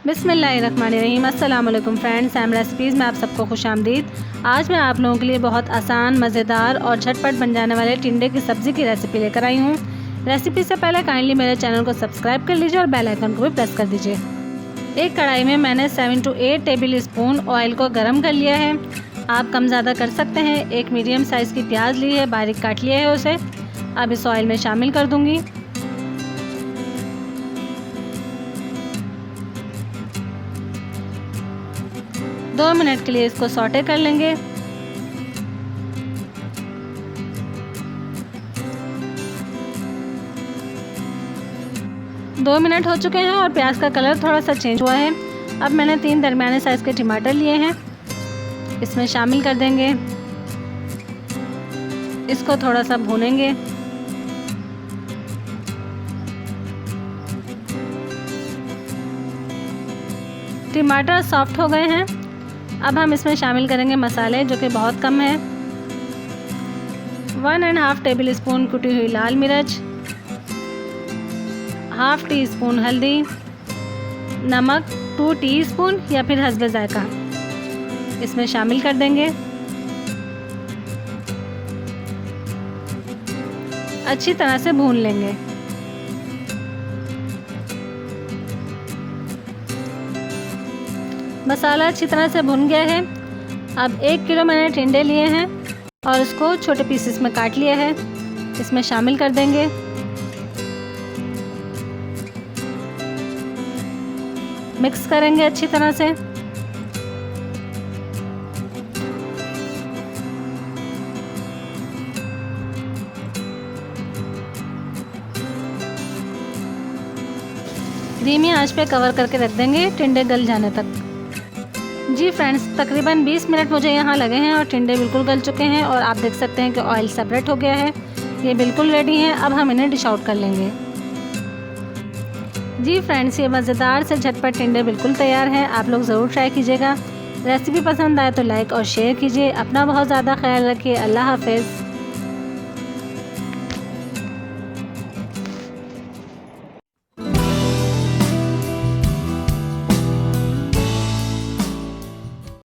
बिस्मिल्लाहिर्रहमानिर्रहीम। अस्सलाम वालेकुम फ्रेंड्स, सैम रेसिपीज़ में आप सबको खुशामदीद। आज मैं आप लोगों के लिए बहुत आसान, मज़ेदार और झटपट बन जाने वाले टिंडे की सब्ज़ी की रेसिपी लेकर आई हूँ। रेसिपी से पहले काइंडली मेरे चैनल को सब्सक्राइब कर लीजिए और बेल आइकन को भी प्रेस कर दीजिए। एक कढ़ाई में मैंने 7 to 8 टेबल स्पून ऑयल को गर्म कर लिया है। आप कम ज़्यादा कर सकते हैं। एक मीडियम साइज़ की प्याज ली है, बारीक काट लिया है उसे। अब इस ऑयल में शामिल कर दूँगी। दो मिनट के लिए इसको सौटे कर लेंगे। दो मिनट हो चुके हैं और प्याज का कलर थोड़ा सा चेंज हुआ है। अब मैंने 3 दरमियाने साइज़ के टमाटर लिए हैं, इसमें शामिल कर देंगे। इसको थोड़ा सा भूनेंगे। टमाटर सॉफ्ट हो गए हैं। अब हम इसमें शामिल करेंगे मसाले, जो कि बहुत कम है। 1.5 टेबल स्पून कुटी हुई लाल मिर्च, हाफ़ टी स्पून हल्दी, नमक 2 टीस्पून या फिर हस्बे ज़ायका इसमें शामिल कर देंगे। अच्छी तरह से भून लेंगे। मसाला अच्छी तरह से भुन गया है। अब 1 किलो मैंने टिंडे लिए हैं और इसको छोटे पीसेस में काट लिया है, इसमें शामिल कर देंगे। मिक्स करेंगे अच्छी तरह से। धीमी आंच पे कवर करके रख देंगे टिंडे गल जाने तक। जी फ्रेंड्स, तकरीबन 20 मिनट मुझे यहाँ लगे हैं और टिंडे बिल्कुल गल चुके हैं और आप देख सकते हैं कि ऑयल सेपरेट हो गया है। ये बिल्कुल रेडी हैं। अब हम इन्हें डिश आउट कर लेंगे। जी फ्रेंड्स, ये मज़ेदार से झटपट टिंडे बिल्कुल तैयार हैं। आप लोग ज़रूर ट्राई कीजिएगा। रेसिपी पसंद आए तो लाइक और शेयर कीजिए। अपना बहुत ज़्यादा ख्याल रखिए। अल्लाह हाफ़िज़।